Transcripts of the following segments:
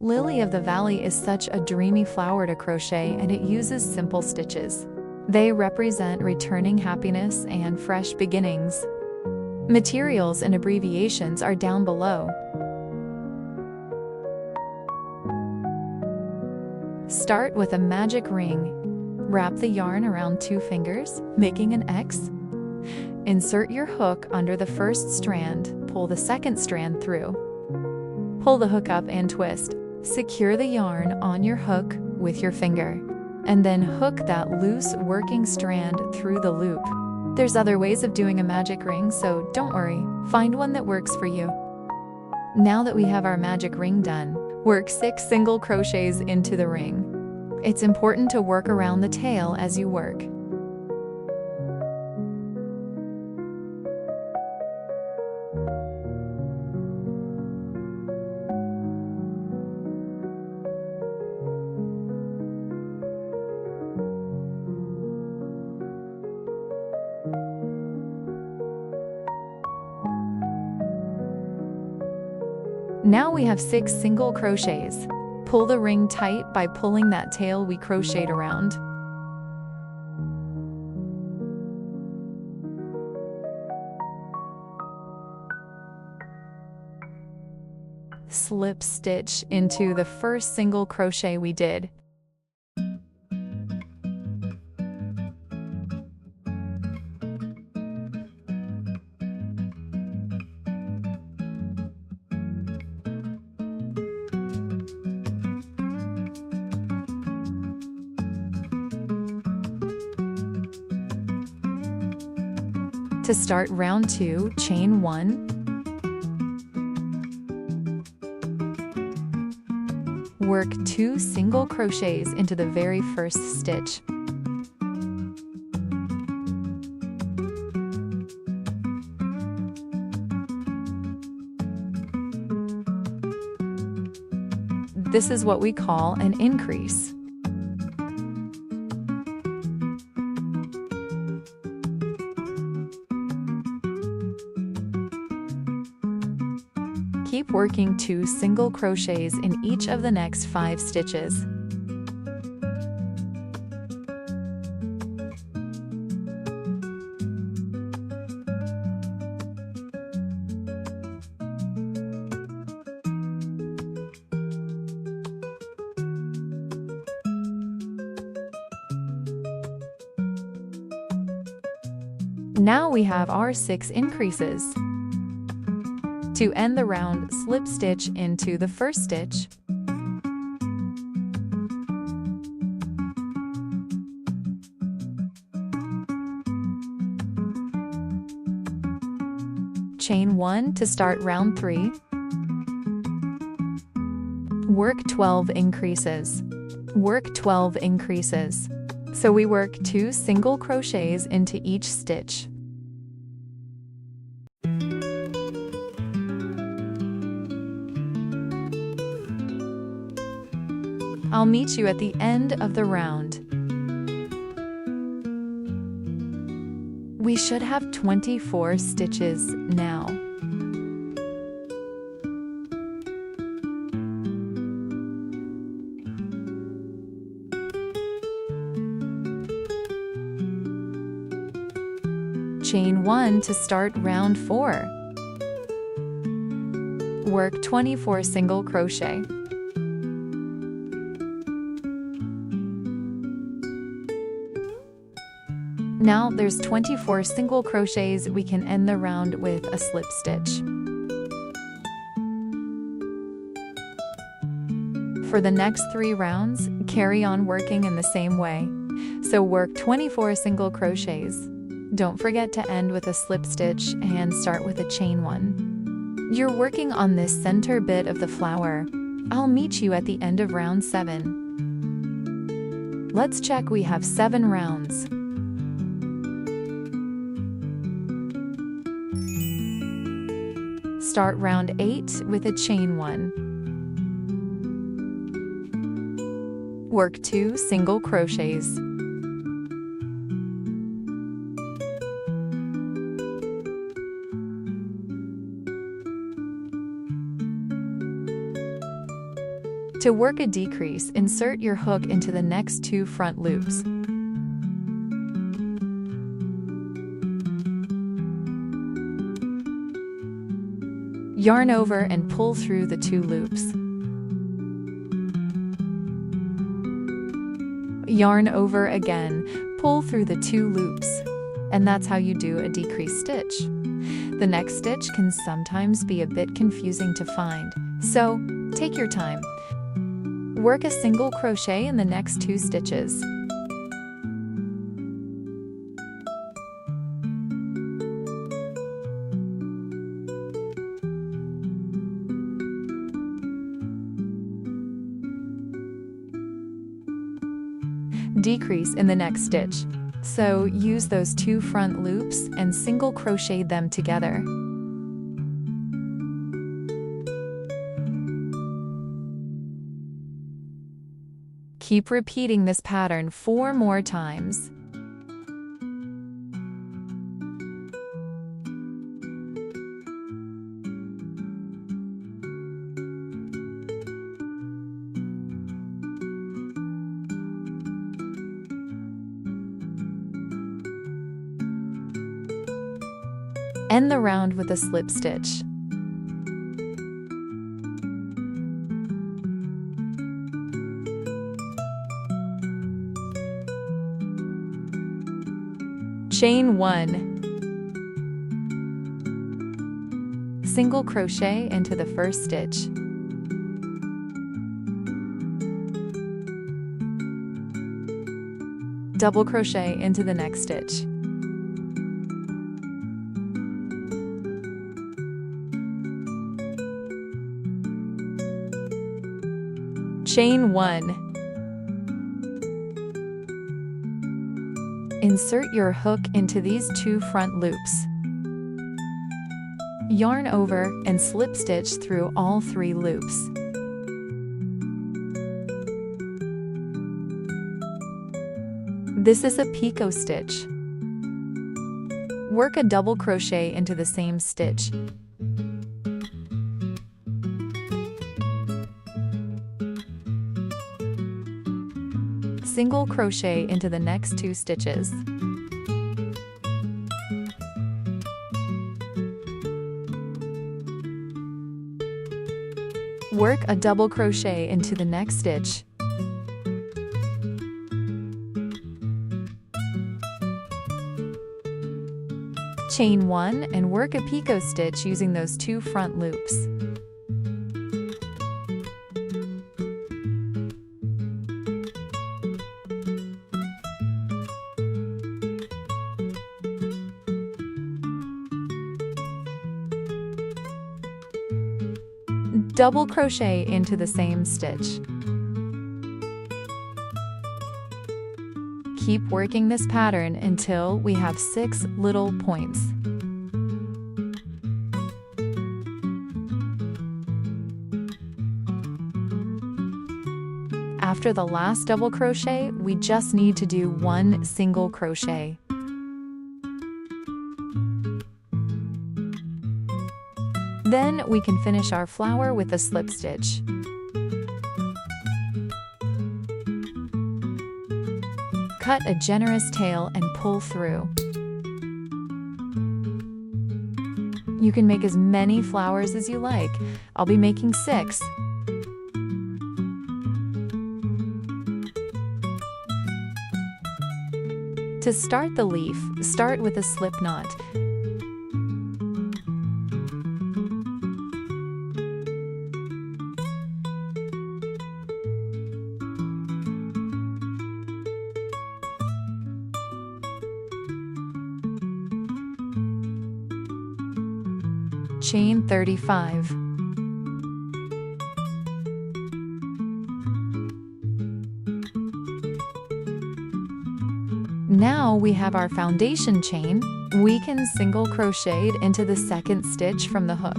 Lily of the Valley is such a dreamy flower to crochet, and it uses simple stitches. They represent returning happiness and fresh beginnings. Materials and abbreviations are down below. Start with a magic ring. Wrap the yarn around 2 fingers, making an X. Insert your hook under the first strand, pull the second strand through. Pull the hook up and twist. Secure the yarn on your hook with your finger, and then hook that loose working strand through the loop. There's other ways of doing a magic ring, so don't worry, find one that works for you. Now that we have our magic ring done, work 6 single crochets into the ring. It's important to work around the tail as you work. Now we have 6 single crochets. Pull the ring tight by pulling that tail we crocheted around. Slip stitch into the first single crochet we did. To start round 2, chain 1. Work 2 single crochets into the very first stitch. This is what we call an increase. Keep working 2 single crochets in each of the next 5 stitches. Now we have our 6 increases. To end the round, slip stitch into the first stitch. Chain 1 to start round 3. Work 12 increases. Work 12 increases. So we work 2 single crochets into each stitch. I'll meet you at the end of the round. We should have 24 stitches now. Chain 1 to start round 4. Work 24 single crochet. Now there's 24 single crochets. We can end the round with a slip stitch. For the next 3 rounds, carry on working in the same way. So work 24 single crochets. Don't forget to end with a slip stitch and start with a chain 1. You're working on this center bit of the flower. I'll meet you at the end of round 7. Let's check. We have 7 rounds. Start round 8 with a chain 1. Work 2 single crochets. To work a decrease, insert your hook into the next 2 front loops. Yarn over and pull through the 2 loops. Yarn over again, pull through the 2 loops. And that's how you do a decrease stitch. The next stitch can sometimes be a bit confusing to find, so take your time. Work a single crochet in the next 2 stitches. Decrease in the next stitch. So use those 2 front loops and single crochet them together. Keep repeating this pattern 4 more times. End the round with a slip stitch. Chain 1. Single crochet into the first stitch. Double crochet into the next stitch. Chain 1. Insert your hook into these 2 front loops. Yarn over and slip stitch through all 3 loops. This is a picot stitch. Work a double crochet into the same stitch. Single crochet into the next 2 stitches. Work a double crochet into the next stitch. Chain 1 and work a picot stitch using those 2 front loops. Double crochet into the same stitch. Keep working this pattern until we have 6 little points. After the last double crochet, we just need to do 1 single crochet. Then we can finish our flower with a slip stitch. Cut a generous tail and pull through. You can make as many flowers as you like. I'll be making 6. To start the leaf, start with a slip knot. Chain 35. Now we have our foundation chain. We can single crochet into the second stitch from the hook.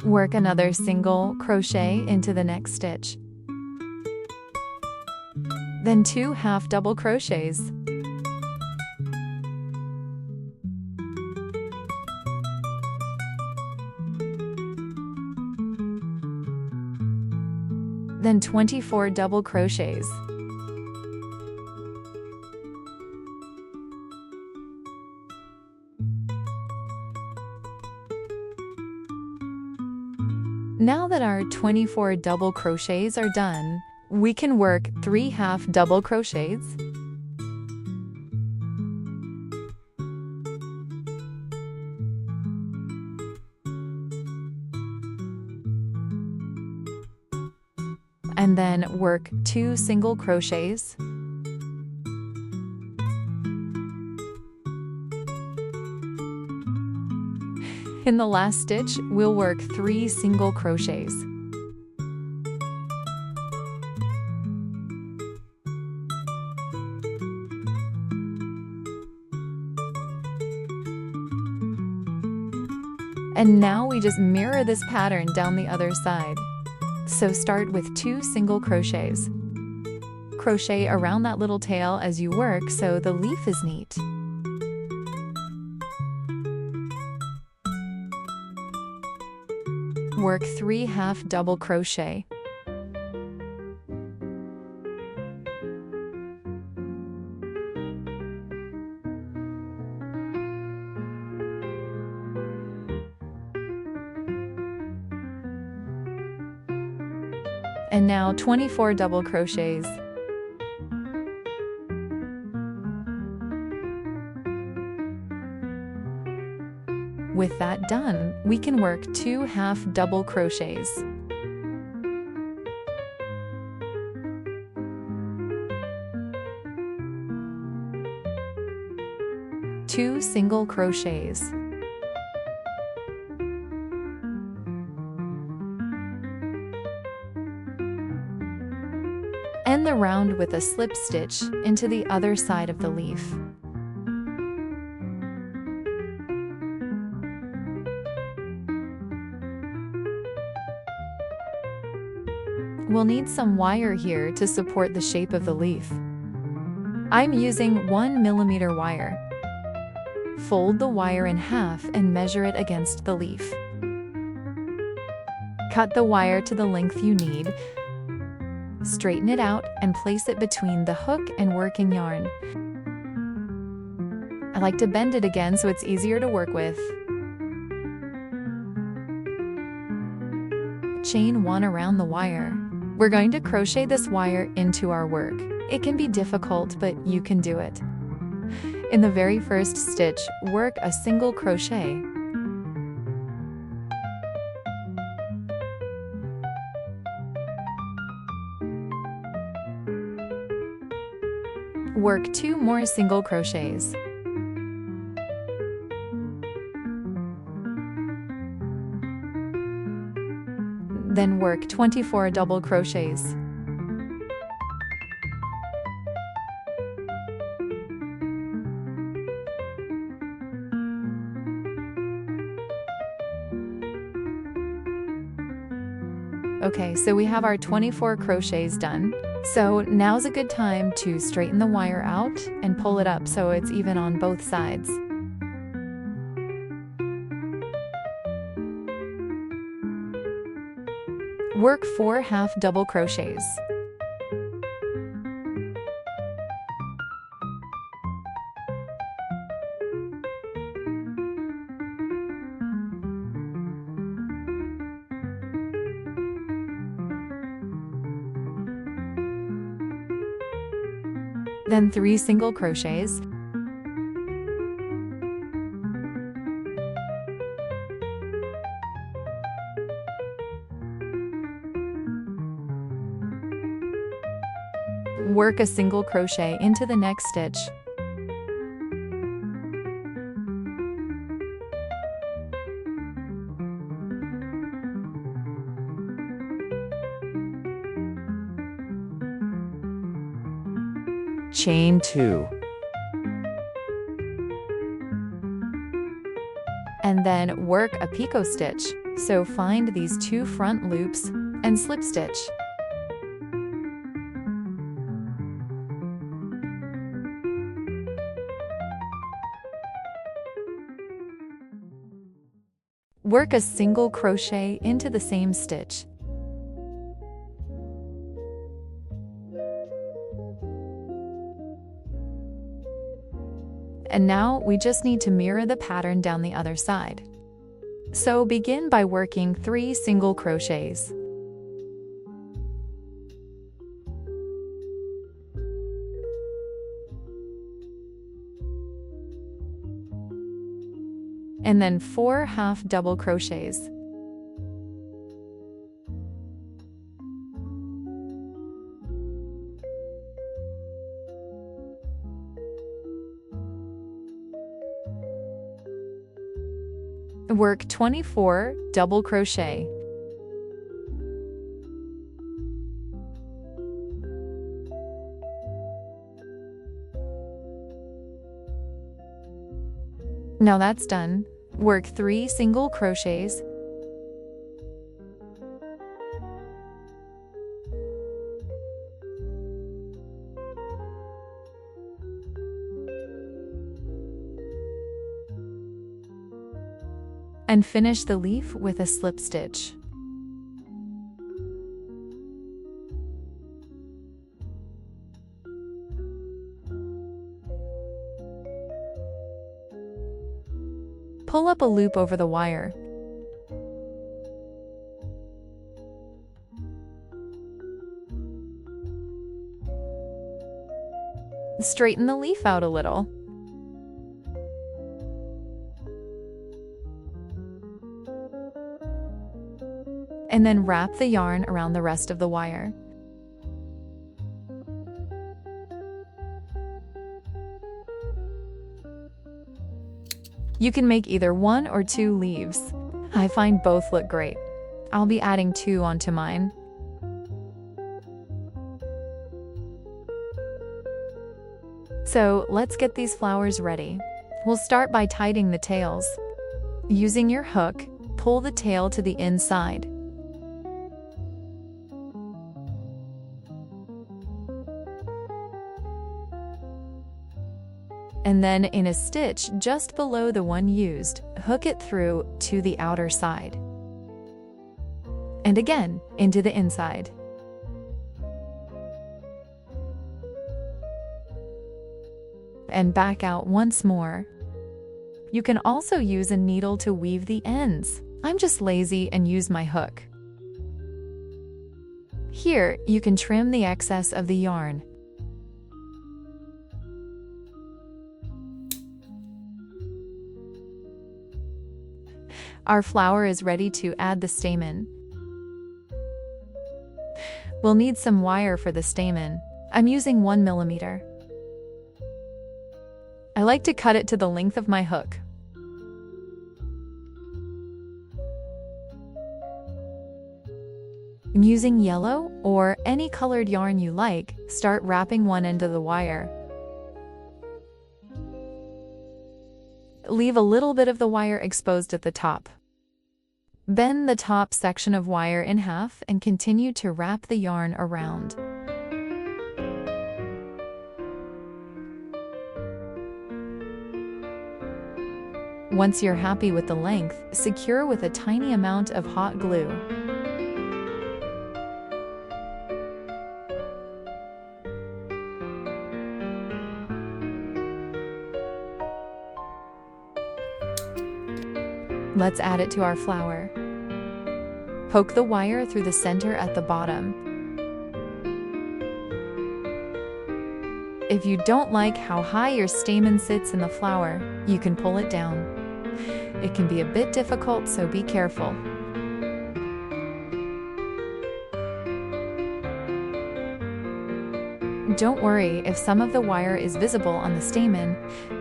Work another single crochet into the next stitch. then 2 half double crochets. Then 24 double crochets. Now that our 24 double crochets are done, we can work 3 half double crochets, and then work 2 single crochets, in the last stitch, we'll work 3 single crochets. And now we just mirror this pattern down the other side. So start with 2 single crochets. Crochet around that little tail as you work so the leaf is neat. Work 3 half double crochet. And now 24 double crochets. With that done, we can work 2 half double crochets. Two single crochets. End the round with a slip stitch into the other side of the leaf. We'll need some wire here to support the shape of the leaf. I'm using 1 millimeter wire. Fold the wire in half and measure it against the leaf. Cut the wire to the length you need. Straighten it out and place it between the hook and working yarn. I like to bend it again so it's easier to work with. Chain 1 around the wire. We're going to crochet this wire into our work. It can be difficult, but you can do it. In the very first stitch, work a single crochet. Work 2 more single crochets. Then work 24 double crochets. Okay, so we have our 24 crochets done. So now's a good time to straighten the wire out and pull it up so it's even on both sides. Work 4 half double crochets. Then 3 single crochets. Work a single crochet into the next stitch. Chain 2. And then work a picot stitch. So find these 2 front loops and slip stitch. Work a single crochet into the same stitch. And now we just need to mirror the pattern down the other side. So begin by working 3 single crochets. And then 4 half double crochets. Work 24 double crochet. Now that's done. Work 3 single crochets. And finish the leaf with a slip stitch. Pull up a loop over the wire. Straighten the leaf out a little. And then wrap the yarn around the rest of the wire. You can make either 1 or 2 leaves. I find both look great. I'll be adding 2 onto mine. So let's get these flowers ready. We'll start by tidying the tails. Using your hook, pull the tail to the inside. And then in a stitch just below the one used, hook it through to the outer side. And again, into the inside. And back out once more. You can also use a needle to weave the ends. I'm just lazy and use my hook. Here, you can trim the excess of the yarn. Our flower is ready to add the stamen. We'll need some wire for the stamen. I'm using 1 millimeter. I like to cut it to the length of my hook. I'm using yellow or any colored yarn you like. Start wrapping one end of the wire. Leave a little bit of the wire exposed at the top. Bend the top section of wire in half and continue to wrap the yarn around. Once you're happy with the length, secure with a tiny amount of hot glue. Let's add it to our flower. Poke the wire through the center at the bottom. If you don't like how high your stamen sits in the flower, you can pull it down. It can be a bit difficult, so be careful. Don't worry if some of the wire is visible on the stamen.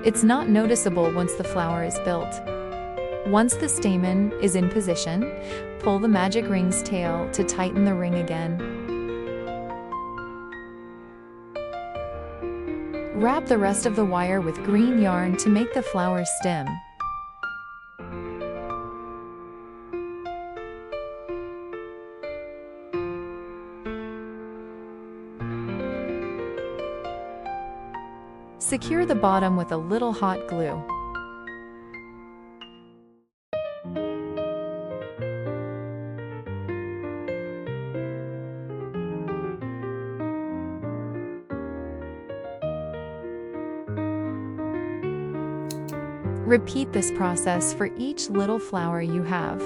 It's not noticeable once the flower is built. Once the stamen is in position, pull the magic ring's tail to tighten the ring again. Wrap the rest of the wire with green yarn to make the flower stem. Secure the bottom with a little hot glue. Repeat this process for each little flower you have.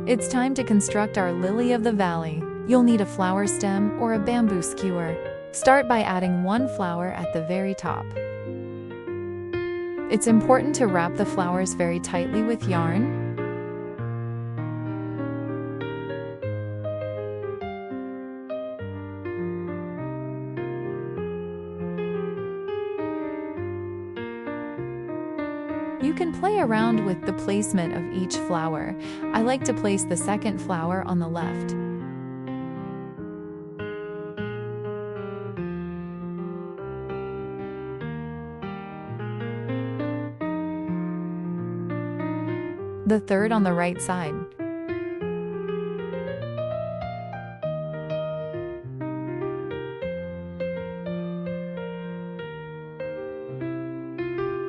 It's time to construct our lily of the valley. You'll need a flower stem or a bamboo skewer. Start by adding one flower at the very top. It's important to wrap the flowers very tightly with yarn. You can play around with the placement of each flower. I like to place the second flower on the left. The third on the right side.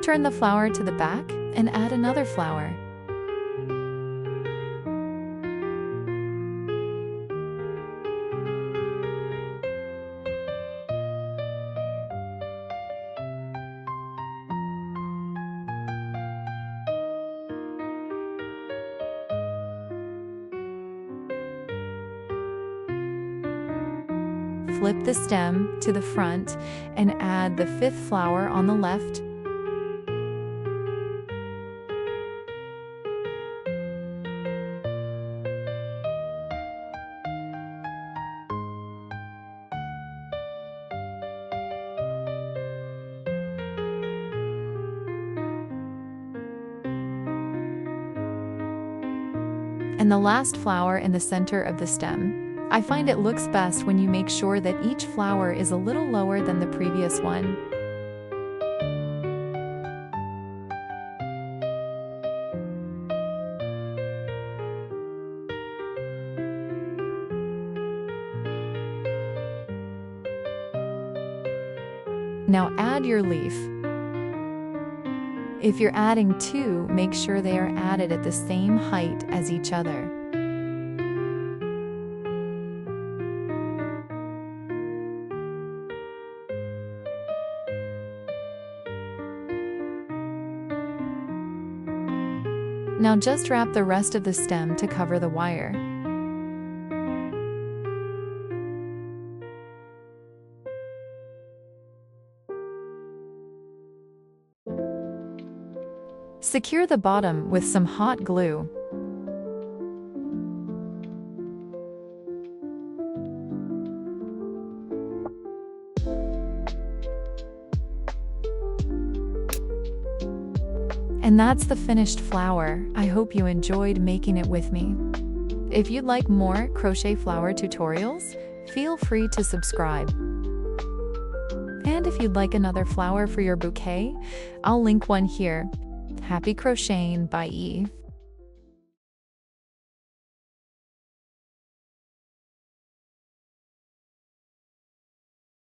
Turn the flower to the back and add another flower. Flip the stem to the front and add the fifth flower on the left. And the last flower in the center of the stem. I find it looks best when you make sure that each flower is a little lower than the previous one. Now add your leaf. If you're adding two, make sure they are added at the same height as each other. Now just wrap the rest of the stem to cover the wire. Secure the bottom with some hot glue. And that's the finished flower. I hope you enjoyed making it with me. If you'd like more crochet flower tutorials, feel free to subscribe. And if you'd like another flower for your bouquet, I'll link one here. Happy crocheting, bye.